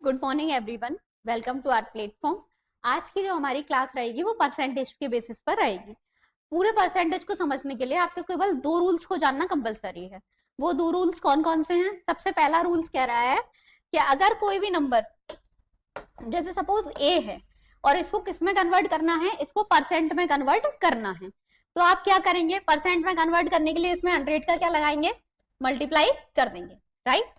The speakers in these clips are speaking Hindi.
Good morning everyone, welcome to our platform. आज की जो हमारी क्लास रहेगी वो परसेंटेज के बेसिस पर रहेगी। पूरे परसेंटेज को समझने के लिए आपको केवल दो रूल्स को जानना कंपलसरी है। वो दो रूल्स कौन कौन से हैं? सबसे पहला रूल्स कह रहा है कि अगर कोई भी नंबर, जैसे सपोज ए है और इसको किस में कन्वर्ट करना है, इसको परसेंट में कन्वर्ट करना है, तो आप क्या करेंगे? परसेंट में कन्वर्ट करने के लिए इसमें 100 का क्या लगाएंगे? मल्टीप्लाई कर देंगे, राइट।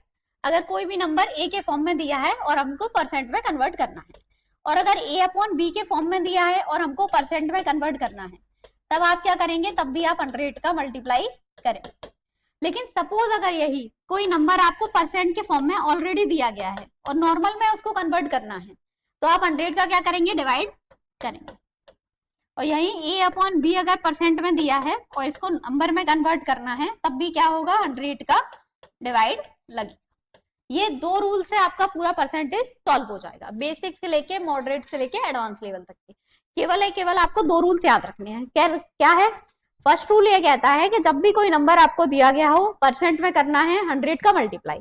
अगर कोई भी नंबर ए के फॉर्म में दिया है और हमको परसेंट में कन्वर्ट करना है, और अगर ए अपॉन बी के फॉर्म में दिया है और हमको परसेंट में कन्वर्ट करना है, तब आप क्या करेंगे? तब भी आप 100 का मल्टीप्लाई करेंगे। लेकिन सपोज अगर यही कोई नंबर आपको परसेंट के फॉर्म में ऑलरेडी दिया गया है और नॉर्मल में उसको कन्वर्ट करना है, तो आप 100 का क्या करेंगे? डिवाइड करेंगे। और यही ए अपॉन बी अगर परसेंट में दिया है और इसको नंबर में कन्वर्ट करना है, तब भी क्या होगा? 100 का डिवाइड लगेगा। ये दो रूल से आपका पूरा परसेंटेज सॉल्व हो जाएगा, बेसिक से लेके मॉडरेट से लेके एडवांस लेवल तक के। केवल आपको दो रूल्स याद रखने हैं। क्या है? फर्स्ट रूल ये कहता है कि जब भी कोई नंबर आपको दिया गया हो, परसेंट में करना है 100 का मल्टीप्लाई।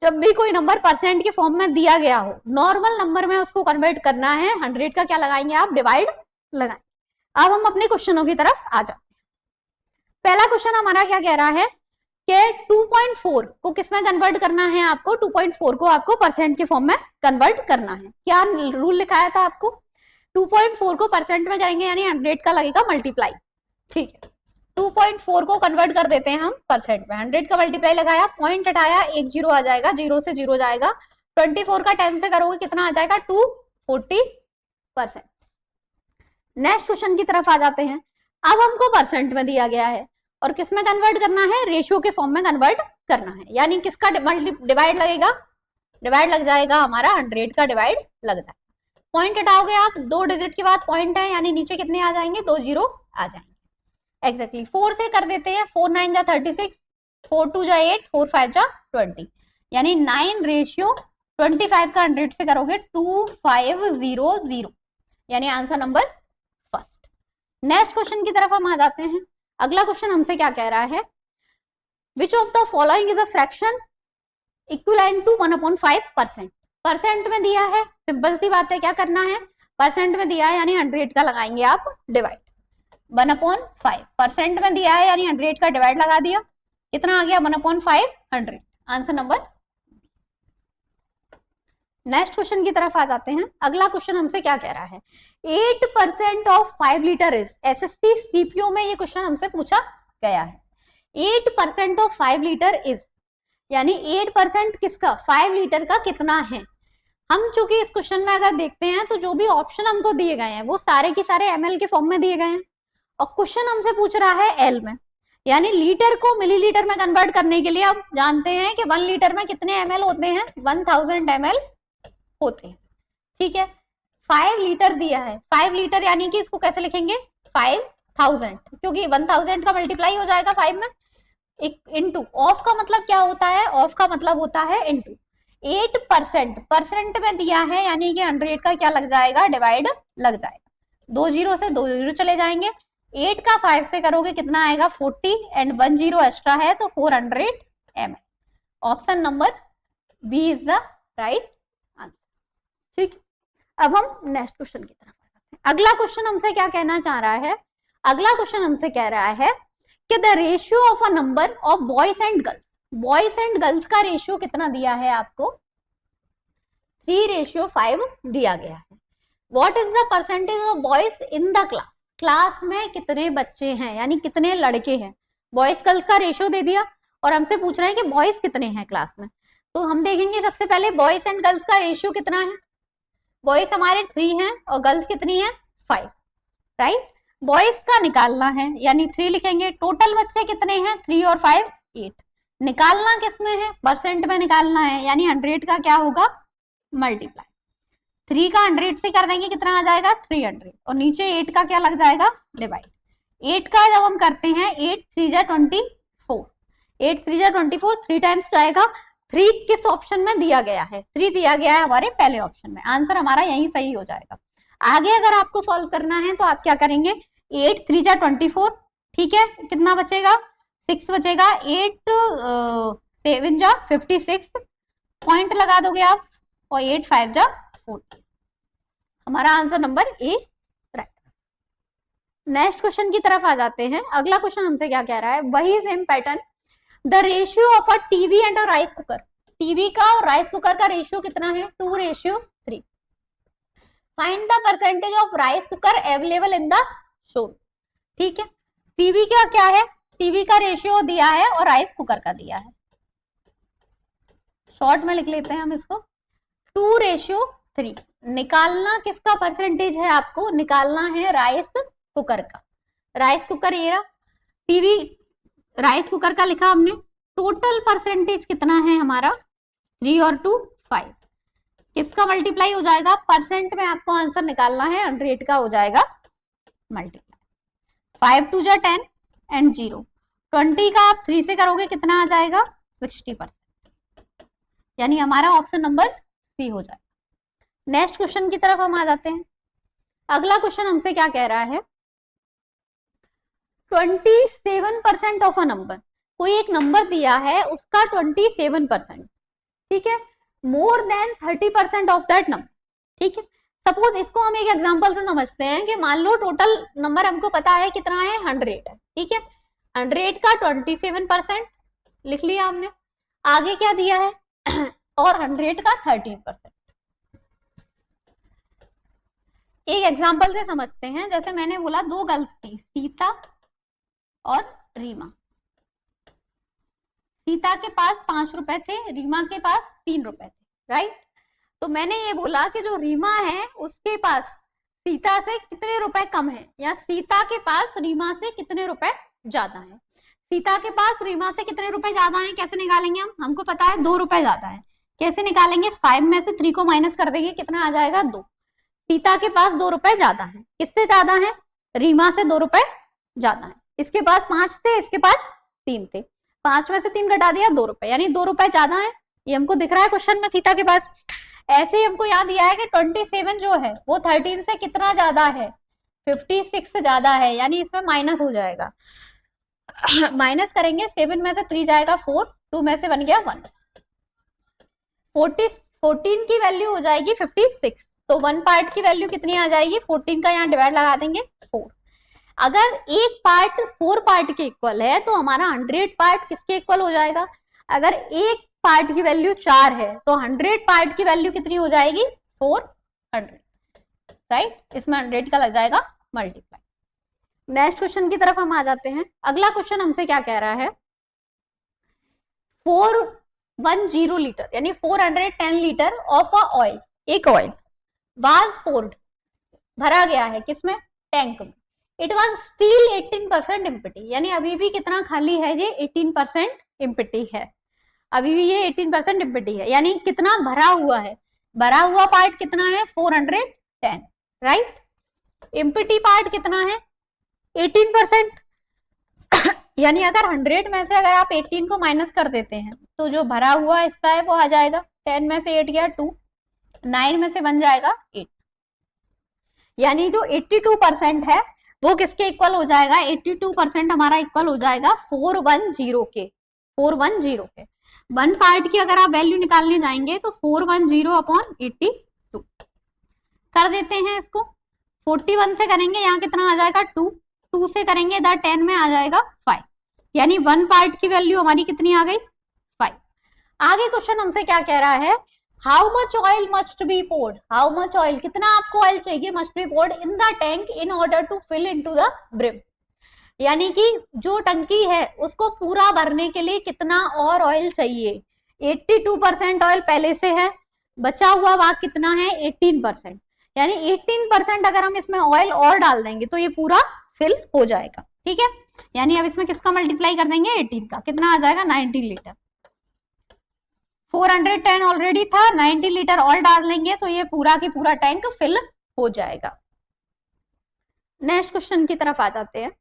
जब भी कोई नंबर परसेंट के फॉर्म में दिया गया हो, नॉर्मल नंबर में उसको कन्वर्ट करना है, 100 का क्या लगाएंगे आप? डिवाइड लगाएंगे। अब हम अपने क्वेश्चनों की तरफ आ जाते हैं। पहला क्वेश्चन हमारा क्या कह रहा है कि 2.4 को किसमें कन्वर्ट करना है? आपको 2.4 को आपको परसेंट के फॉर्म में कन्वर्ट करना है। क्या रूल लिखाया था आपको? 2.4 को परसेंट में करेंगे यानी 100 का लगेगा मल्टीप्लाई, ठीक है। 2.4 को कन्वर्ट कर देते हैं हम परसेंट में, 100 का मल्टीप्लाई लगाया, पॉइंट हटाया, एक जीरो आ जाएगा, जीरो से जीरो जाएगा, 24 का 10 से करोगे कितना आ जाएगा? 240%। नेक्स्ट क्वेश्चन की तरफ आ जाते हैं। अब हमको परसेंट में दिया गया है और किस में कन्वर्ट करना है? रेशियो के फॉर्म में कन्वर्ट करना है, यानी किसका डिवाइड लगेगा? डिवाइड लग जाएगा हमारा 100 का डिवाइड लग जाएगा। पॉइंट हटाओगे आप, दो डिजिट के बाद पॉइंट है, यानी नीचे कितने आ जाएंगे? दो जीरो आ जाएंगे। एग्जैक्टली 4 से कर देते हैं, 4 9 जा 36, 4 2 जा 8, 4 5 जा 20, यानी 9 रेशियो 25 का 100 से करोगे 2500, यानी answer number first. Next question की तरफ हम आ जाते हैं। अगला क्वेश्चन हमसे क्या कह रहा है? Which of the following is a fraction equivalent to 1/5%। Percent में दिया है, सिंपल सी बात है, क्या करना है? परसेंट में दिया है यानी 100 का लगाएंगे आप डिवाइड। 1/5 परसेंट में दिया है यानी 100 का डिवाइड लगा दिया, कितना आ गया? 1/5 100, आंसर नंबर। नेक्स्ट क्वेश्चन की तरफ आ जाते हैं। अगला क्वेश्चन हमसे क्या कह रहा है? 8% of 5 litre is, SSC CPO में ये क्वेश्चन हमसे पूछा गया है। 8% ऑफ 5 लीटर इज, यानी 8% किसका? 5 लीटर का कितना है? हम चूंकि इस क्वेश्चन में अगर देखते हैं तो जो भी ऑप्शन हमको दिए गए हैं वो सारे के सारे एमएल के फॉर्म में दिए गए हैं, और क्वेश्चन हमसे पूछ रहा है एल में, यानी लीटर को मिलीलीटर में कन्वर्ट करने के लिए आप जानते हैं कि 1 लीटर में कितने एमएल होते हैं? 1000 एमएल होते हैं, ठीक है। 5 लीटर दिया है, 5 लीटर यानी कि इसको कैसे लिखेंगे? 5000, क्योंकि 1000 का मल्टीप्लाई हो जाएगा 5 में, एक इंटू ऑफ का मतलब क्या होता है? ऑफ का मतलब होता है इंटू। 8% परसेंट में दिया है यानी कि 100 का क्या लग जाएगा? डिवाइड लग जाएगा। दो जीरो से दो जीरो चले जाएंगे, 8 का 5 से करोगे कितना आएगा? 40, एंड 1 जीरो एक्स्ट्रा है तो 400 ml। Option number B is the right answer, ठीक। अब हम नेक्स्ट क्वेश्चन की तरफ आते हैं। अगला क्वेश्चन हमसे क्या कहना चाह रहा है? अगला क्वेश्चन हमसे कह रहा है कि the ratio of a number of boys and girls, boys and girls का रेशियो कितना दिया है आपको? 3:5 दिया गया है। What is the percentage of boys in the class, class में कितने बच्चे हैं, यानी कितने लड़के हैं? बॉयज गर्ल्स का रेशियो दे दिया और हमसे पूछ रहे हैं कि बॉयज कितने हैं क्लास में। तो हम देखेंगे सबसे पहले बॉयज एंड गर्ल्स का रेशियो कितना है। बॉयज हमारे 3 हैं और गर्ल्स कितनी है? 5, राइट। बॉयज का निकालना है यानी 3 लिखेंगे। टोटल बच्चे कितने हैं? 3 और 5 8। निकालना किसमें है? परसेंट में निकालना है, यानी 100 का क्या होगा? मल्टीप्लाई। 3 का 100 से कर देंगे कितना आ जाएगा? 300, और नीचे 8 का क्या लग जाएगा? डिवाइड। 8 का जब हम करते हैं 8 3 जा 24, 8 3 जा 24, 3 टाइम्स जाएगा। 3 किस ऑप्शन में दिया गया है? 3 दिया गया है हमारे पहले ऑप्शन में, आंसर हमारा यही सही हो जाएगा। आगे अगर आपको सॉल्व करना है तो आप क्या करेंगे? 8 3 जा 24, ठीक है, कितना बचेगा? 6 बचेगा। 8 7 जा 56, पॉइंट लगा दोगे आप और 8 5 जा 40। हमारा answer number A right. Next question की तरफ आ जाते हैं। अगला क्वेश्चन हमसे क्या कह रहा है, वही same pattern, the ratio of a TV and a rice cooker. TV का और राइस कुकर का रेशियो कितना है, 2:3। Find the percentage of rice cooker available in the show. ठीक है, टीवी का क्या है, टीवी का रेशियो दिया है और राइस कुकर का दिया है। शॉर्ट में लिख लेते हैं हम इसको, 2:3। निकालना किसका परसेंटेज है, आपको निकालना है राइस कुकर का। राइस कुकर ये रहा, टीवी राइस कुकर का लिखा हमने। टोटल परसेंटेज कितना है हमारा, 3 और 2 5। किसका मल्टीप्लाई हो जाएगा, परसेंट में आपको आंसर निकालना है, 100 का हो जाएगा मल्टीप्लाई। 5 2 जा 10 एंड 0। 20 का आप 3 से करोगे कितना आ जाएगा, 60%। यानी हमारा ऑप्शन नंबर सी हो जाएगा। नेक्स्ट क्वेश्चन की तरफ हम आ जाते हैं। अगला क्वेश्चन हमसे क्या कह रहा है, 27% ऑफ अ नंबर। कोई एक नंबर दिया है उसका 27%, ठीक है, more than 30% of that number. ठीक है, सपोज इसको हम एक एग्जांपल से समझते हैं कि मान लो टोटल नंबर हमको पता है कितना है, 100 है। ठीक है, 100 का 27% लिख लिया हमने। आगे क्या दिया है और 100 का 13%। एक एग्जांपल से समझते हैं। जैसे मैंने बोला 2 गर्ल्स थी, सीता और रीमा। सीता के पास 5 रुपए थे, रीमा के पास 3 रुपए थे, राइट। तो मैंने ये बोला कि जो रीमा है उसके पास सीता से कितने रुपए कम है, या सीता के पास रीमा से कितने रुपए ज्यादा है। सीता के पास रीमा से कितने रुपए ज्यादा है, कैसे निकालेंगे हम, हमको पता है 2 रुपए ज्यादा है। कैसे निकालेंगे, 5 में से 3 को माइनस कर देंगे, कितना आ जाएगा 2। सीता के पास 2 रुपए ज्यादा है, किससे ज्यादा है, रीमा से 2 रुपए ज्यादा है। इसके पास 5 थे, इसके पास 3 थे, 5 में से 3 घटा दिया, 2 रुपए, यानी 2 रुपए ज्यादा है। ये हमको दिख रहा है क्वेश्चन में सीता के पास। ऐसे ही हमको याद दिया है कि 27 जो है वो 13 से कितना ज्यादा है, 56 से ज्यादा है, यानी इसमें माइनस हो जाएगा। माइनस करेंगे, 7 में से 3 जाएगा 4, 2 में से 1 गया 1। 14 की वैल्यू हो जाएगी 56, तो 1 पार्ट की वैल्यू कितनी आ जाएगी, 14 का यहाँ डिवाइड लगा देंगे 4। अगर एक पार्ट 4 पार्ट के इक्वल है तो हमारा 100 पार्ट किसके इक्वल हो जाएगा। अगर एक पार्ट की वैल्यू 4 है तो 100 पार्ट की वैल्यू कितनी हो जाएगी, 400, राइट। इसमें 100 का लग जाएगा मल्टीप्लाई। नेक्स्ट क्वेश्चन की तरफ हम आ जाते हैं। अगला क्वेश्चन हमसे क्या कह रहा है, 410 लीटर यानी 410 लीटर ऑफ अ ऑयल, एक ऑयल वाज पोर्ड, भरा गया है किसमें, टैंक में। इट वाज स्टिल 18% एम्प्टी, यानी अभी भी कितना खाली है, ये 18% एम्प्टी है। अभी भी ये 18% एम्प्टी है, यानी कितना भरा हुआ है, भरा हुआ पार्ट कितना है 410, राइट। एम्प्टी पार्ट कितना है 18%। यानी अगर 100 में से अगर आप 18 को माइनस कर देते हैं तो जो भरा हुआ हिस्सा है वो आ जाएगा, 10 में से 8 गया 2, 9 में से 1 जाएगा 8। यानी जो 82% है वो किसके इक्वल हो जाएगा, 82% हमारा इक्वल हो जाएगा 410 के। 410 के 1 पार्ट की अगर आप वैल्यू निकालने जाएंगे तो 410 अपॉन 82 कर देते हैं इसको। 41 से करेंगे, यहाँ कितना आ जाएगा 2, 2 से करेंगे इधर 10 में आ जाएगा 5, यानी 1 पार्ट की वैल्यू हमारी कितनी आ गई 5। आगे क्वेश्चन हमसे क्या कह रहा है, how much oil must be poured, how much oil कितना आपको ऑयल चाहिए, must be poured in the tank in order to fill into the brim. यानी कि जो टंकी है उसको पूरा भरने के लिए कितना और ऑयल चाहिए। 82% ऑयल पहले से है, बचा हुआ भाग कितना है 18%, यानी 18% अगर हम इसमें ऑयल और डाल देंगे तो ये पूरा फिल हो जाएगा। ठीक है, यानी अब इसमें किसका मल्टीप्लाई कर देंगे 18 का, कितना आ जाएगा 90 लीटर। 410 ऑलरेडी था, 90 लीटर और डाल लेंगे तो ये पूरा की पूरा टैंक फिल हो जाएगा। नेक्स्ट क्वेश्चन की तरफ आ जाते हैं।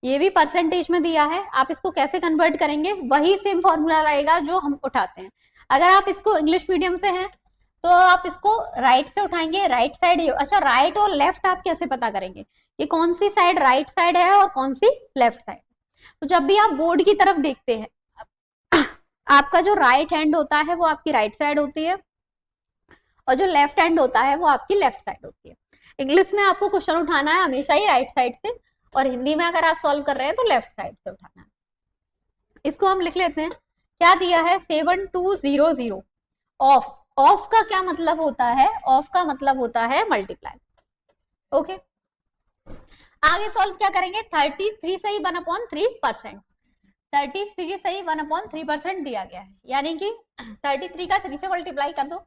ये भी परसेंटेज में दिया है, आप इसको कैसे कन्वर्ट करेंगे, वही सेम फॉर्मूला रहेगा जो हम उठाते हैं। अगर आप इसको इंग्लिश मीडियम से हैं तो आप इसको राइट से उठाएंगे, राइट साइड। अच्छा, राइट और लेफ्ट आप कैसे पता करेंगे, ये कौन सी साइड राइट साइड है और कौन सी लेफ्ट साइड। तो जब भी आप बोर्ड की तरफ देखते हैं आपका जो राइट हैंड होता है वो आपकी राइट साइड होती है और जो लेफ्ट हैंड होता है वो आपकी लेफ्ट साइड होती है। इंग्लिश में आपको क्वेश्चन उठाना है हमेशा ही राइट साइड से, और हिंदी में अगर आप सॉल्व कर रहे हैं तो लेफ्ट साइड से उठाना है। इसको हम लिख लेते हैं, क्या दिया है 7200। ऑफ, ऑफ का क्या मतलब होता है, ऑफ का मतलब होता है मल्टीप्लाई। ओके, आगे सॉल्व क्या करेंगे, 33 सही 1/3%, 33 सही 1/3% दिया गया है, यानी कि 33 का 3 से मल्टीप्लाई कर दो,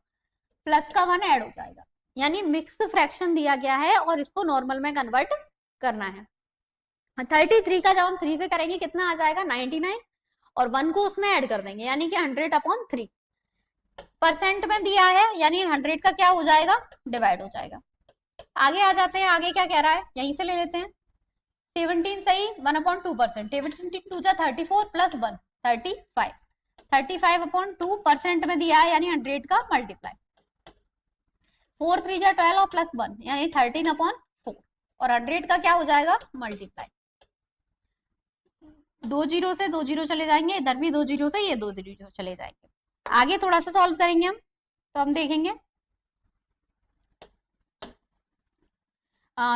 प्लस का 1 ऐड हो जाएगा, यानी मिक्स फ्रैक्शन दिया गया है और इसको नॉर्मल में कन्वर्ट करना है। 33 का जब हम 3 से करेंगे कितना आ जाएगा 99, और 1 को उसमें ऐड कर देंगे, यानी कि 100/3 परसेंट में दिया है, यानी 100 का क्या हो जाएगा, डिवाइड हो जाएगा। आगे आ जाते हैं, आगे क्या कह रहा है, यहीं से ले लेते हैं। 17 सही 1/2%, 17 जा 34 प्लस 1 35, 35/2% में दिया है, यानी 100 का मल्टीप्लाई। 4 3 जा 12 और प्लस 1 यानी 13/4, और 100 का क्या हो जाएगा मल्टीप्लाई। 2 जीरो से 2 जीरो चले जाएंगे, इधर भी 2 जीरो से ये 2 जीरो चले जाएंगे। आगे थोड़ा सा सॉल्व करेंगे हम, तो हम देखेंगे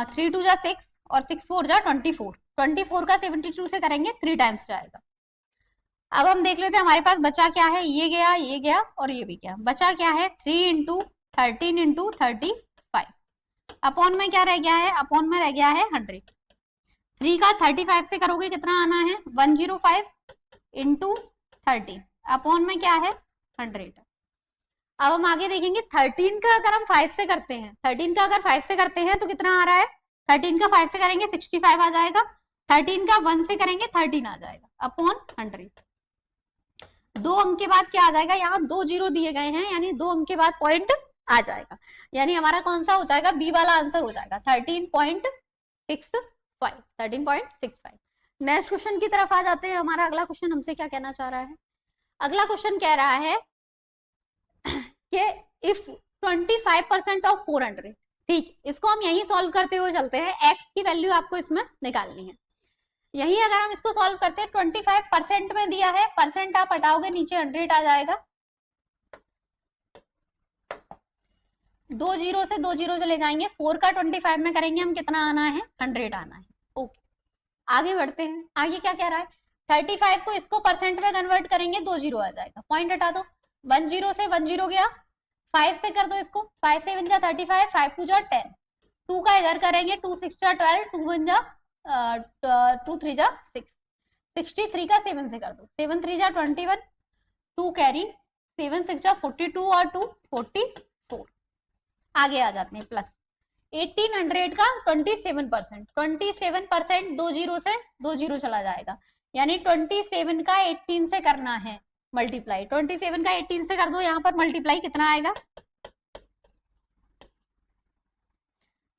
3 2 जा 6 और 6 4 जा 24, 24 का 72 से करेंगे 3 टाइम्स जाएगा। अब हम देख लेते हैं हमारे पास बचा क्या है, ये गया और ये भी गया, बचा क्या है 3 इंटू 13 इंटू 35, अपॉन में क्या रह गया है, अपॉन में रह गया है 100। 3 का 35 से करोगे कितना आना है 105 इंटू 30, अपॉन में क्या है 100। अब हम आगे देखेंगे 13 का अगर हम 5 से करते हैं, 13 का अगर 5 से करते हैं तो कितना आ रहा है, 13 का 5 से करेंगे 65 आ जाएगा, 13 का 1 से करेंगे 13 आ जाएगा, अपॉन 100। 2 अंक के बाद क्या आ जाएगा, यहाँ 2 जीरो दिए गए हैं, यानी 2 अंक के बाद पॉइंट आ जाएगा, यानी हमारा कौन सा हो जाएगा, बी वाला आंसर हो जाएगा 13.65, 13.65। नेक्स्ट क्वेश्चन की तरफ आ जाते हैं। हमारा अगला क्वेश्चन हमसे क्या कहना चाह रहा है, अगला क्वेश्चन कह रहा है कि इफ 25% ऑफ 400, ठीक, इसको हम यही सॉल्व करते हुए चलते हैं, x की वैल्यू आपको इसमें निकालनी है। यही अगर हम इसको सॉल्व करते हैं 25% में दिया है, परसेंट आप हटाओगे नीचे 100 आ जाएगा, 2 जीरो से 2 जीरो चले जाएंगे, 4 का 25 में करेंगे हम कितना आना है 100 आना है। ओके, आगे बढ़ते हैं, आगे क्या कह रहा है 35 को इसको परसेंट में कन्वर्ट करेंगे, 2 जीरो आ जाएगा, पॉइंट हटा दो, 1 जीरो से 1 जीरो गया, 5 से कर दो इसको, 5 से 1 जा 35, 5 2 जा 10, 2 का इधर करेंगे 2 6 जा 12, 2 1 जा 2 3 जा 6, 63 का 7 से कर दो, 7 3 जा 21, 2 कैरी, 7 6 जा 42 और 2 44। आगे आ जाते हैं, प्लस 1800 का 27%, 27% 2 जीरो से 2 जीरो चला जाएगा, यानी 27 का 18 से करना है मल्टीप्लाई, 27 का 18 से कर दो, यहाँ पर मल्टीप्लाई कितना आएगा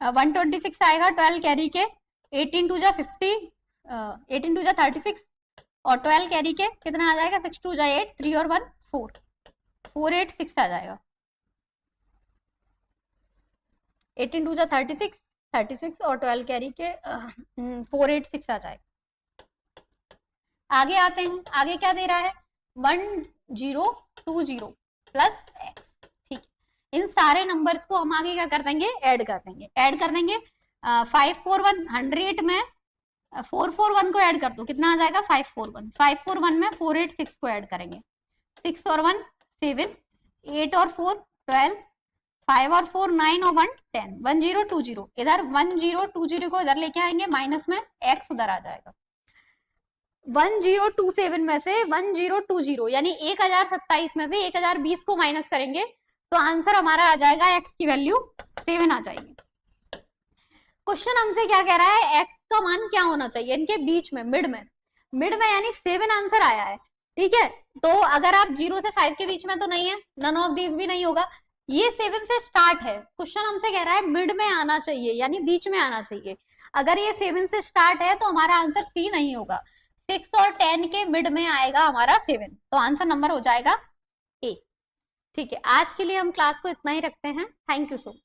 126 आएगा, 12 कैरी के, 18 2 जा 50, 18 2 जा 36 और 12 कैरी के कितना आ जाएगा 6 2 जा 8, 3 और 1 4, 486 आ जाएगा, 18 2 जा 36, 36 और 12 कैरी के 486 आ जाएगा। आगे आते हैं, आगे क्या दे रहा है 1020 प्लस एक्स, ठीक, इन सारे नंबर्स को हम आगे क्या कर देंगे, ऐड कर देंगे, ऐड कर देंगे 541 100 में 441 को ऐड कर दो, कितना आ जाएगा 541, 541 में 486 को ऐड करेंगे, 6 और 1 7, 8 और 4 12, 5 और 4 9 और 1 10, 1020, इधर 1020 को इधर लेके आएंगे, माइनस में x उधर आ जाएगा, 1027 में से 1020 यानी 1027 में से 1020 को माइनस करेंगे तो आंसर हमारा आ जाएगा x की वैल्यू 7 आ जाएगी। क्वेश्चन हमसे क्या कह रहा है, x का मान क्या होना चाहिए इनके बीच में, मिड में यानी 7 आंसर आया है, ठीक है, तो अगर आप 0 से 5 के बीच में तो नहीं है, नन ऑफ दीज भी नहीं होगा, ये 7 से स्टार्ट है, क्वेश्चन हमसे कह रहा है मिड में आना चाहिए, यानी बीच में आना चाहिए, अगर ये 7 से स्टार्ट है तो हमारा आंसर सी नहीं होगा, 6 और 10 के मिड में आएगा हमारा 7, तो आंसर नंबर हो जाएगा ए। ठीक है, आज के लिए हम क्लास को इतना ही रखते हैं, थैंक यू सो मच।